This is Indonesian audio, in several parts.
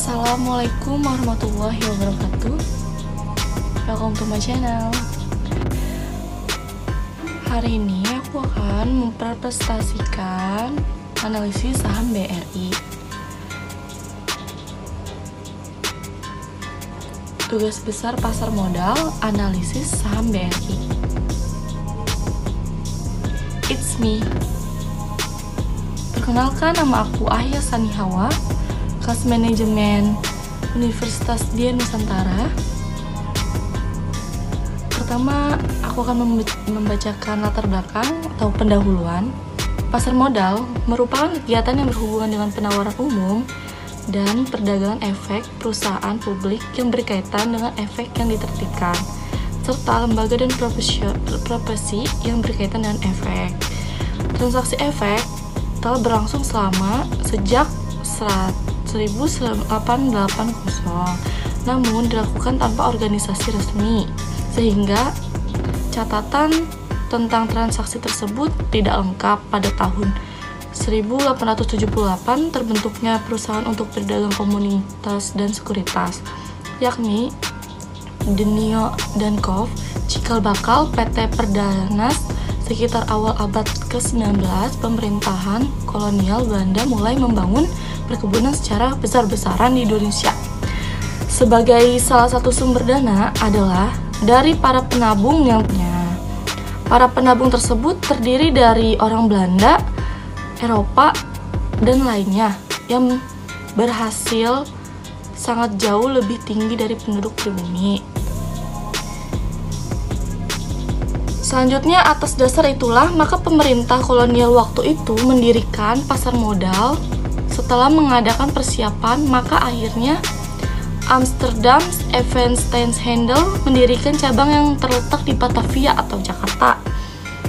Assalamualaikum warahmatullahi wabarakatuh. Welcome to my channel. Hari ini aku akan mempresentasikan analisis saham BRI. Tugas besar pasar modal analisis saham BRI. It's me. Perkenalkan, nama aku Ahya Sanihawa, kelas manajemen Universitas Dian Nusantara. Pertama, aku akan membacakan latar belakang atau pendahuluan. Pasar modal merupakan kegiatan yang berhubungan dengan penawaran umum dan perdagangan efek perusahaan publik yang berkaitan dengan efek yang ditertibkan, serta lembaga dan profesi yang berkaitan dengan efek. Transaksi efek telah berlangsung sejak 1880, namun dilakukan tanpa organisasi resmi, sehingga catatan tentang transaksi tersebut tidak lengkap. Pada tahun 1878 terbentuknya perusahaan untuk berdagang komoditas dan sekuritas, yakni Denio dan Kov Cikal Bakal PT Perdanas. Sekitar awal abad ke-19, pemerintahan kolonial Belanda mulai membangun perkebunan secara besar-besaran di Indonesia. Sebagai salah satu sumber dana adalah dari para penabung yang punya. Para penabung tersebut terdiri dari orang Belanda, Eropa, dan lainnya yang berhasil sangat jauh lebih tinggi dari penduduk pribumi. Selanjutnya, atas dasar itulah maka pemerintah kolonial waktu itu mendirikan pasar modal. Setelah mengadakan persiapan, maka akhirnya Amsterdam Evenestenhandel mendirikan cabang yang terletak di Batavia atau Jakarta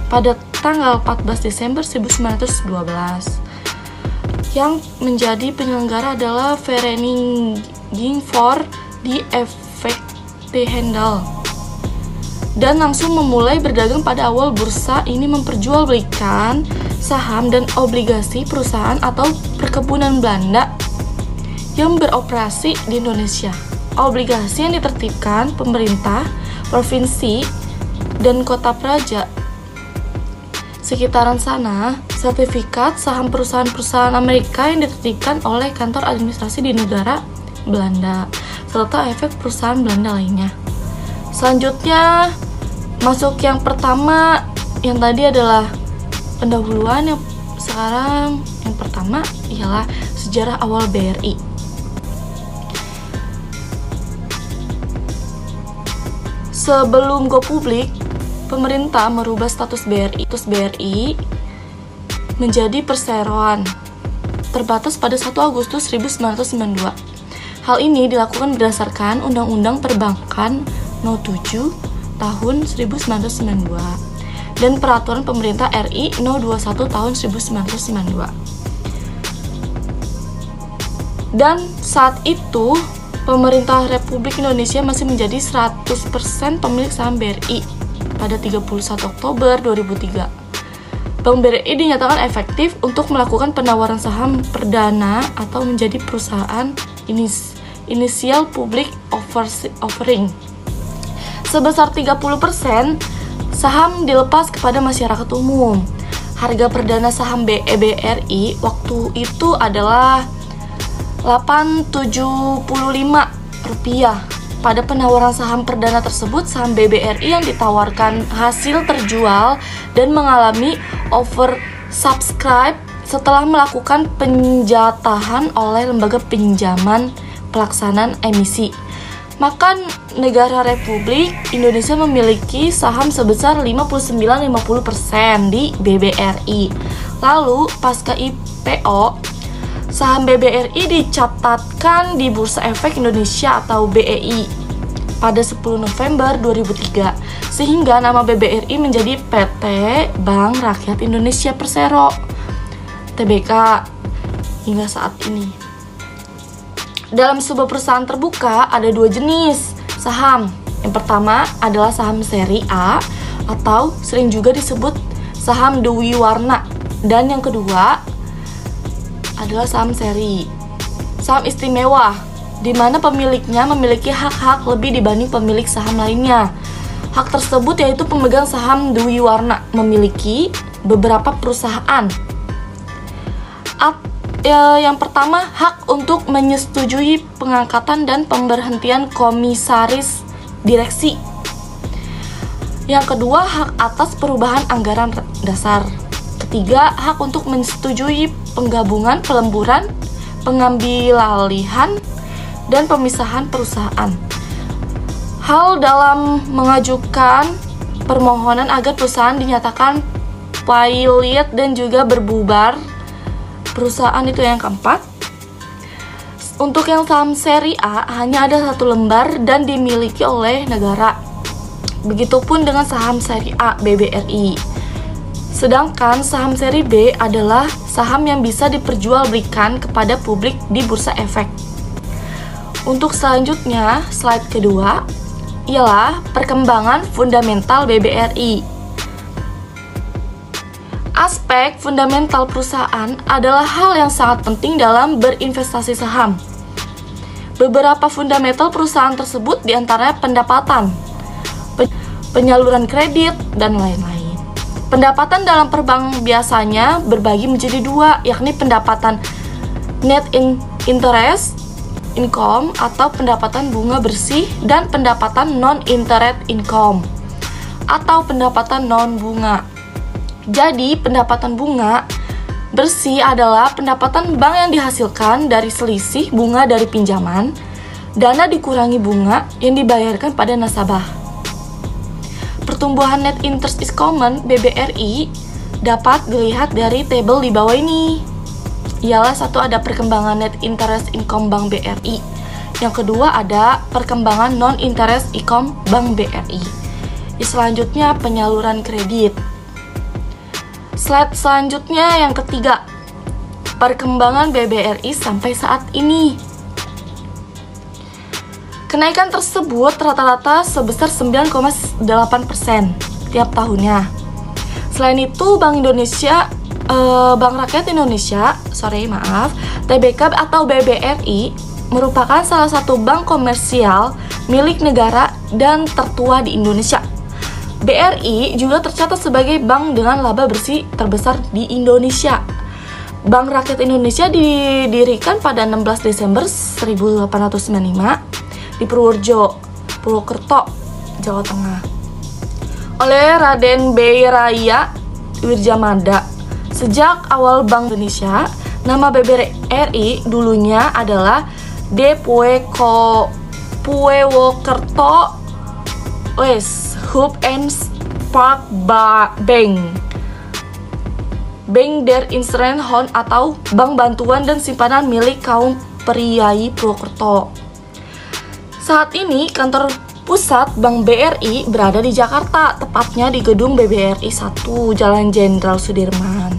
pada tanggal 14 Desember 1912. Yang menjadi penyelenggara adalah Vereniging voor die Effectenhandel, dan langsung memulai berdagang pada awal bursa ini memperjualbelikan saham dan obligasi perusahaan atau perkebunan Belanda yang beroperasi di Indonesia. Obligasi yang ditertibkan pemerintah, provinsi, dan kota praja sekitaran sana, sertifikat saham perusahaan-perusahaan Amerika yang ditertibkan oleh kantor administrasi di negara Belanda, serta efek perusahaan Belanda lainnya. Selanjutnya, masuk yang pertama, yang tadi adalah pendahuluan, yang sekarang yang pertama ialah sejarah awal BRI. Sebelum go publik, pemerintah merubah status BRI menjadi perseroan terbatas pada 1 Agustus 1992. Hal ini dilakukan berdasarkan Undang-Undang Perbankan No. 7 tahun 1992 dan Peraturan Pemerintah RI No. 21 tahun 1992. Dan saat itu pemerintah Republik Indonesia masih menjadi 100% pemilik saham BRI pada 31 Oktober 2003. Bank BRI dinyatakan efektif untuk melakukan penawaran saham perdana atau menjadi perusahaan inisial public offering. Sebesar 30% saham dilepas kepada masyarakat umum. Harga perdana saham BRI waktu itu adalah Rp875. Pada penawaran saham perdana tersebut, saham BRI yang ditawarkan hasil terjual dan mengalami oversubscribe setelah melakukan penjatahan oleh lembaga pinjaman pelaksanaan emisi. Maka negara Republik Indonesia memiliki saham sebesar 59-50% di BRI. Lalu pasca IPO, saham BRI dicatatkan di Bursa Efek Indonesia atau BEI pada 10 November 2003, sehingga nama BRI menjadi PT Bank Rakyat Indonesia Persero Tbk hingga saat ini. Dalam sebuah perusahaan terbuka ada 2 jenis saham. Yang pertama adalah saham seri A atau sering juga disebut saham Dewi Warna, dan yang kedua adalah saham seri. Saham istimewa di mana pemiliknya memiliki hak-hak lebih dibanding pemilik saham lainnya. Hak tersebut yaitu pemegang saham Dwi Warna memiliki beberapa perusahaan. Yang pertama, hak untuk menyetujui pengangkatan dan pemberhentian komisaris direksi. Yang kedua, hak atas perubahan anggaran dasar. Ketiga, hak untuk menyetujui penggabungan, pelemburan, pengambilalihan, dan pemisahan perusahaan. Hal dalam mengajukan permohonan agar perusahaan dinyatakan pailit dan juga berbubar perusahaan itu yang keempat. Untuk yang saham seri A hanya ada 1 lembar dan dimiliki oleh negara. Begitupun dengan saham seri A BBRI. Sedangkan saham seri B adalah saham yang bisa diperjualbelikan kepada publik di bursa efek. Untuk selanjutnya, slide kedua ialah perkembangan fundamental BBRI. Aspek fundamental perusahaan adalah hal yang sangat penting dalam berinvestasi saham. Beberapa fundamental perusahaan tersebut diantaranya pendapatan, penyaluran kredit, dan lain-lain. Pendapatan dalam perbank biasanya berbagi menjadi 2, yakni pendapatan net interest income atau pendapatan bunga bersih dan pendapatan non-interest income atau pendapatan non-bunga. Jadi, pendapatan bunga bersih adalah pendapatan bank yang dihasilkan dari selisih bunga dari pinjaman, dana dikurangi bunga yang dibayarkan pada nasabah. Pertumbuhan net interest income BBRI dapat dilihat dari tabel di bawah ini. Ialah satu, ada perkembangan net interest income Bank BRI. Yang kedua, ada perkembangan non-interest income Bank BRI. Selanjutnya, penyaluran kredit. Slide selanjutnya yang ketiga, perkembangan BBRI sampai saat ini. Kenaikan tersebut rata-rata sebesar 9,8% tiap tahunnya. Selain itu, Bank Rakyat Indonesia, TBK atau BBRI merupakan salah satu bank komersial milik negara dan tertua di Indonesia. BRI juga tercatat sebagai bank dengan laba bersih terbesar di Indonesia. Bank Rakyat Indonesia didirikan pada 16 Desember 1895 di Purwokerto, Jawa Tengah, oleh Raden B. Raya Wirjamada. Sejak awal Bank Indonesia, nama BBRI dulunya adalah Purwokerto Hub and Spark Bank, Bank der Insurance atau Bank Bantuan dan Simpanan milik kaum priai Purwokerto. Saat ini kantor pusat Bank BRI berada di Jakarta, tepatnya di gedung BBRI 1, Jalan Jenderal Sudirman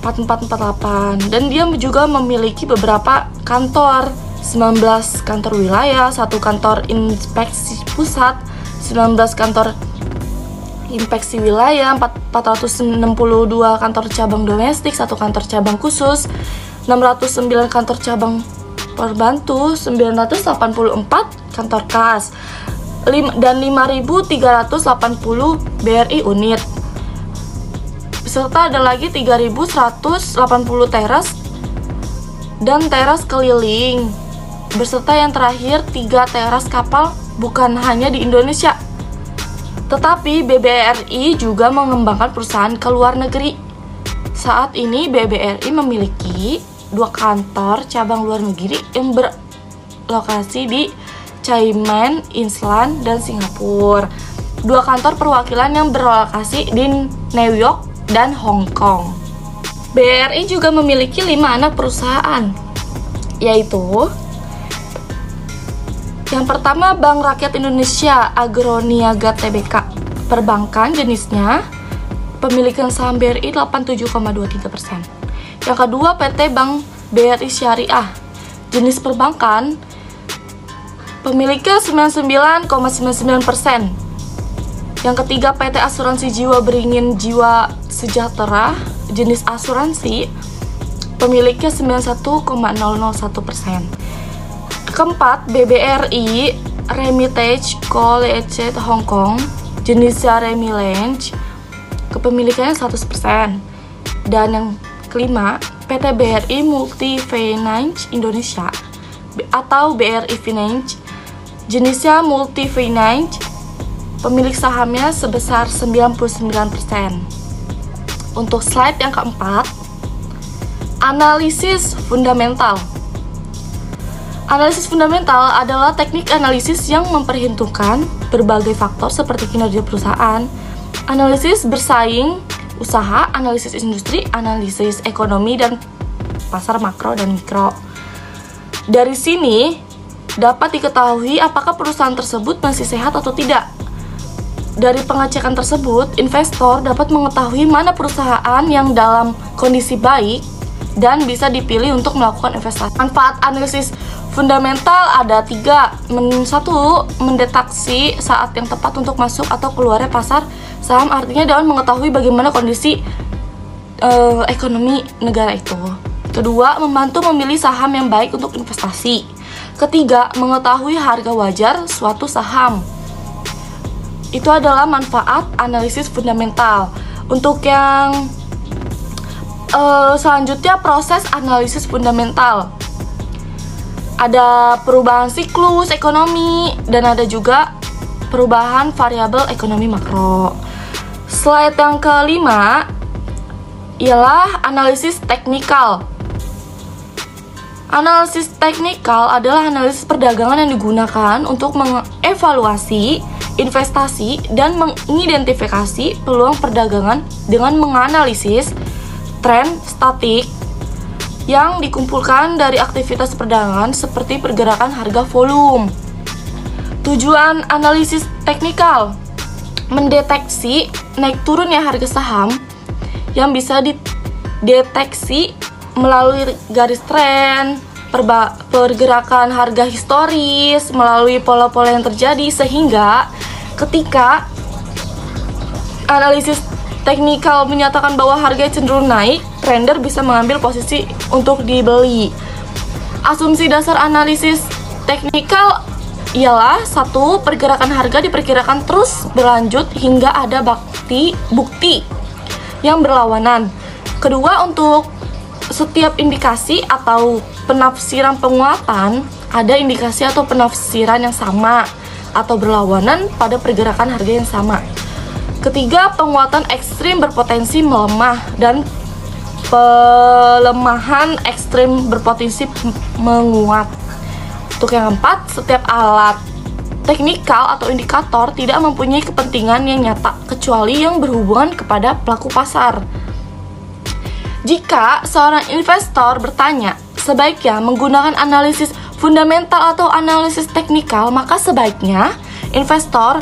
4448, dan dia juga memiliki beberapa kantor, 19 kantor wilayah, 1 kantor inspeksi pusat, 19 kantor inspeksi wilayah, 462 kantor cabang domestik, 1 kantor cabang khusus, 609 kantor cabang perbantu, 984 kantor kas, dan 5.380 BRI unit. Serta ada lagi 3.180 teras dan teras keliling. Beserta yang terakhir 3 teras kapal, bukan hanya di Indonesia. Tetapi BBRI juga mengembangkan perusahaan ke luar negeri. Saat ini BBRI memiliki 2 kantor cabang luar negeri yang berlokasi di Cayman Island dan Singapura, 2 kantor perwakilan yang berlokasi di New York dan Hong Kong. BRI juga memiliki 5 anak perusahaan, yaitu yang pertama Bank Rakyat Indonesia Agroniaga Tbk, perbankan jenisnya pemilikan saham BRI 87,23%. Yang kedua PT Bank BRI Syariah, jenis perbankan pemiliknya 99,99%. Yang ketiga PT Asuransi Jiwa Beringin Jiwa Sejahtera, jenis asuransi, pemiliknya 91,001%. Keempat, BBRI Remitage Co. Ltd Hong Kong, jenisnya Remilange, kepemilikannya 100%. Dan yang kelima, PT BRI Multi Finance Indonesia atau BRI Finance, jenisnya Multi Finance, pemilik sahamnya sebesar 99%. Untuk slide yang keempat, analisis fundamental. Analisis fundamental adalah teknik analisis yang memperhitungkan berbagai faktor seperti kinerja perusahaan, analisis bersaing usaha, analisis industri, analisis ekonomi dan pasar makro dan mikro. Dari sini dapat diketahui apakah perusahaan tersebut masih sehat atau tidak. Dari pengecekan tersebut, investor dapat mengetahui mana perusahaan yang dalam kondisi baik dan bisa dipilih untuk melakukan investasi. Manfaat analisis fundamental ada 3. 1. Mendeteksi saat yang tepat untuk masuk atau keluarnya pasar saham, artinya dapat mengetahui bagaimana kondisi ekonomi negara itu. Kedua, membantu memilih saham yang baik untuk investasi. Ketiga, mengetahui harga wajar suatu saham. Itu adalah manfaat analisis fundamental. Untuk yang selanjutnya, proses analisis fundamental. Ada perubahan siklus ekonomi dan ada juga perubahan variabel ekonomi makro. Slide yang kelima ialah analisis teknikal. Analisis teknikal adalah analisis perdagangan yang digunakan untuk mengevaluasi investasi dan mengidentifikasi peluang perdagangan dengan menganalisis tren statik yang dikumpulkan dari aktivitas perdagangan seperti pergerakan harga volume. Tujuan analisis teknikal mendeteksi naik turunnya harga saham yang bisa dideteksi melalui garis tren, pergerakan harga historis, melalui pola-pola yang terjadi, sehingga ketika analisis teknikal menyatakan bahwa harga cenderung naik, trader bisa mengambil posisi untuk dibeli. Asumsi dasar analisis teknikal ialah 1. Pergerakan harga diperkirakan terus berlanjut hingga ada bukti yang berlawanan. Kedua, untuk setiap indikasi atau penafsiran penguatan, ada indikasi atau penafsiran yang sama atau berlawanan pada pergerakan harga yang sama. Ketiga, penguatan ekstrim berpotensi melemah dan pelemahan ekstrim berpotensi menguat. Untuk yang keempat, setiap alat teknikal atau indikator tidak mempunyai kepentingan yang nyata kecuali yang berhubungan kepada pelaku pasar. Jika seorang investor bertanya sebaiknya menggunakan analisis fundamental atau analisis teknikal, maka sebaiknya investor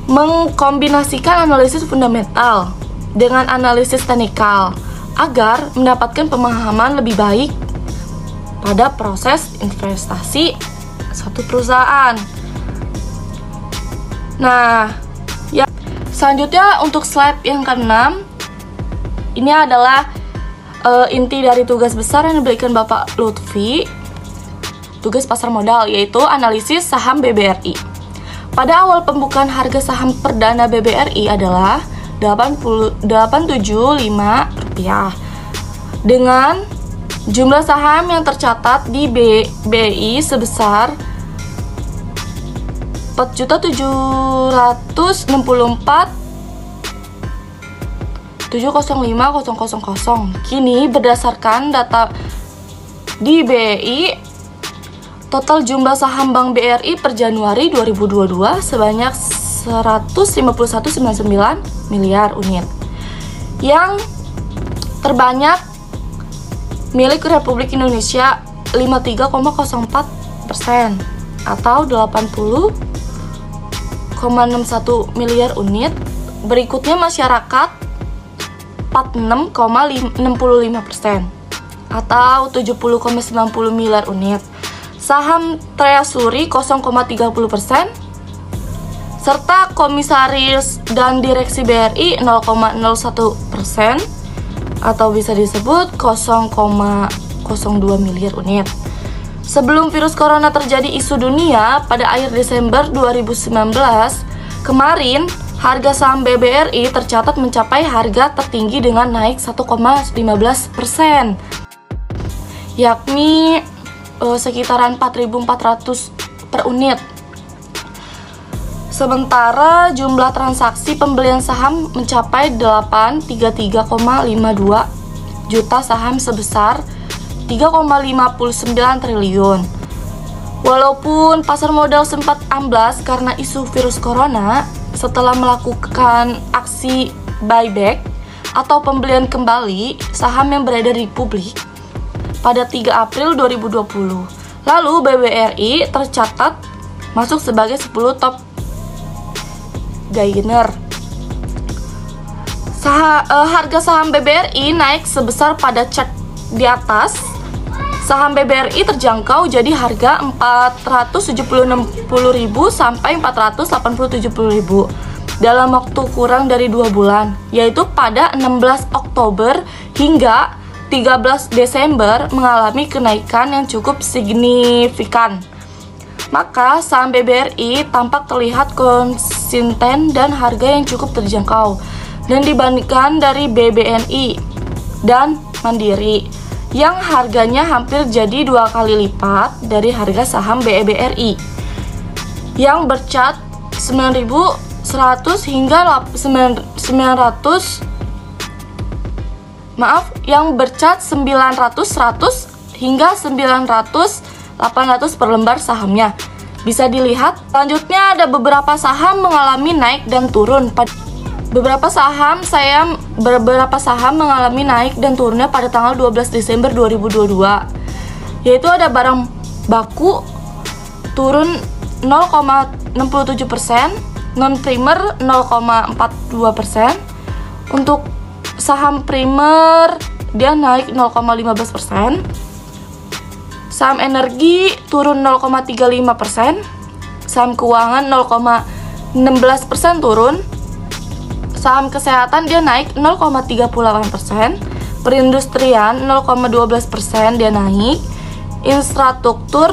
mengkombinasikan analisis fundamental dengan analisis teknikal agar mendapatkan pemahaman lebih baik pada proses investasi suatu perusahaan. Nah, ya, selanjutnya untuk slide yang ke-6, ini adalah inti dari tugas besar yang diberikan Bapak Lutfi, tugas pasar modal, yaitu analisis saham BBRI. Pada awal pembukaan harga saham perdana BBRI adalah Rp875 dengan jumlah saham yang tercatat di BI sebesar 4.764.705.000. Kini berdasarkan data di BI, total jumlah saham Bank BRI per Januari 2022 sebanyak 151,99 miliar unit. Yang terbanyak milik Republik Indonesia 53,04% atau 80,61 miliar unit. Berikutnya masyarakat 46,65% atau 70,90 miliar unit. Saham treasury 0,30%, serta komisaris dan direksi BRI 0,01% atau bisa disebut 0,02 miliar unit. Sebelum virus corona terjadi isu dunia pada akhir Desember 2019, kemarin harga saham BBRI tercatat mencapai harga tertinggi dengan naik 1,15%, yakni sekitaran 4.400 per unit. Sementara jumlah transaksi pembelian saham mencapai 833,52 juta saham sebesar 3,59 triliun. Walaupun pasar modal sempat amblas karena isu virus corona, setelah melakukan aksi buyback atau pembelian kembali saham yang beredar di publik pada 3 April 2020. Lalu BBRI tercatat masuk sebagai 10 top gainer. Harga saham BBRI naik sebesar pada chart di atas. Saham BBRI terjangkau jadi harga 476.000 sampai 487.000 dalam waktu kurang dari 2 bulan, yaitu pada 16 Oktober hingga 13 Desember mengalami kenaikan yang cukup signifikan. Maka saham BBRI tampak terlihat konsisten dan harga yang cukup terjangkau dan dibandingkan dari BBNI dan Mandiri yang harganya hampir jadi 2 kali lipat dari harga saham BBRI yang bercat 9.100 hingga 900 yang bercat 900, 100 hingga 900, 800 per lembar sahamnya. Bisa dilihat. Selanjutnya ada beberapa saham mengalami naik dan turun. Beberapa saham mengalami naik dan turunnya pada tanggal 12 Desember 2022, yaitu ada barang baku turun 0,67%, non-primer 0,42%. Untuk saham primer dia naik 0,15%, saham energi turun 0,35%, saham keuangan 0,16% turun. Saham kesehatan dia naik 0,38%, perindustrian 0,12% dia naik, infrastruktur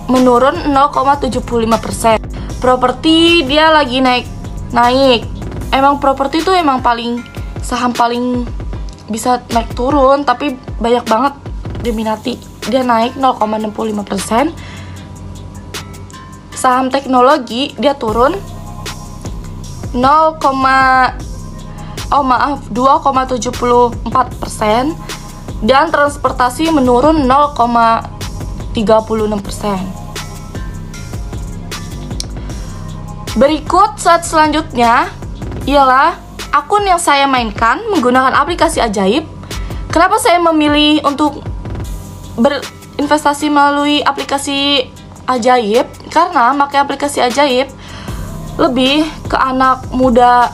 menurun 0,75%. Properti dia lagi naik. Emang properti itu emang saham paling bisa naik turun, tapi banyak banget diminati. Dia naik 0,65%. Saham teknologi dia turun 2,74%, dan transportasi menurun 0,36%. Berikut slide selanjutnya ialah akun yang saya mainkan menggunakan aplikasi Ajaib. Kenapa saya memilih untuk berinvestasi melalui aplikasi Ajaib? Karena pakai aplikasi Ajaib lebih ke anak muda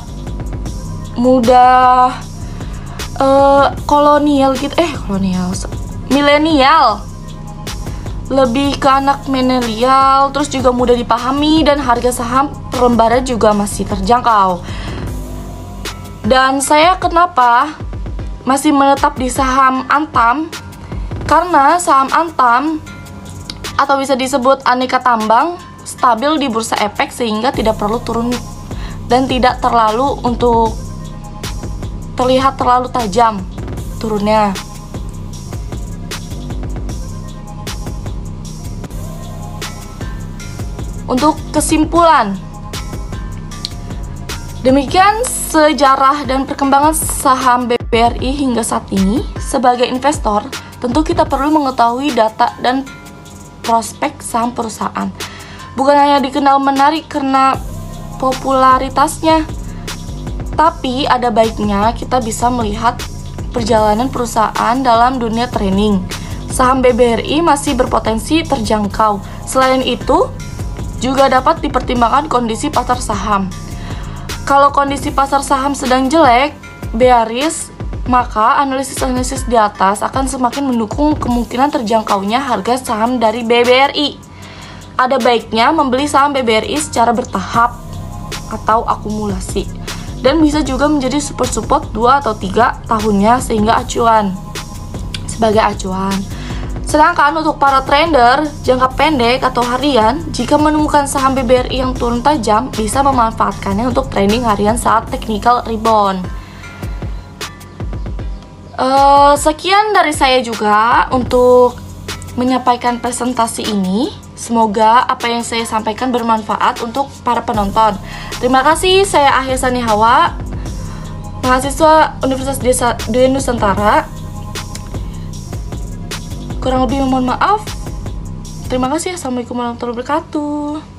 milenial, lebih ke anak milenial, terus juga mudah dipahami dan harga saham per lembarnya juga masih terjangkau. Dan saya kenapa masih menetap di saham Antam? Karena saham Antam atau bisa disebut aneka tambang stabil di bursa efek sehingga tidak perlu turun dan tidak terlalu terlihat terlalu tajam turunnya. Untuk kesimpulan, demikian sejarah dan perkembangan saham BBRI hingga saat ini. Sebagai investor, tentu kita perlu mengetahui data dan prospek saham perusahaan. Bukan hanya dikenal menarik karena popularitasnya, tapi ada baiknya kita bisa melihat perjalanan perusahaan dalam dunia trading. Saham BBRI masih berpotensi terjangkau. Selain itu, juga dapat dipertimbangkan kondisi pasar saham. Kalau kondisi pasar saham sedang jelek, bearish, maka analisis-analisis di atas akan semakin mendukung kemungkinan terjangkaunya harga saham dari BBRI. Ada baiknya membeli saham BBRI secara bertahap atau akumulasi, dan bisa juga menjadi support 2 atau 3 tahunnya sebagai acuan. Sedangkan untuk para trader jangka pendek atau harian, jika menemukan saham BBRI yang turun tajam, bisa memanfaatkannya untuk trading harian saat technical rebound. Sekian dari saya juga untuk menyampaikan presentasi ini. Semoga apa yang saya sampaikan bermanfaat untuk para penonton. Terima kasih, saya Ahya Sani Hawa, mahasiswa Universitas Dwi Nusantara. Kurang lebih mohon maaf. Terima kasih. Assalamualaikum warahmatullahi wabarakatuh.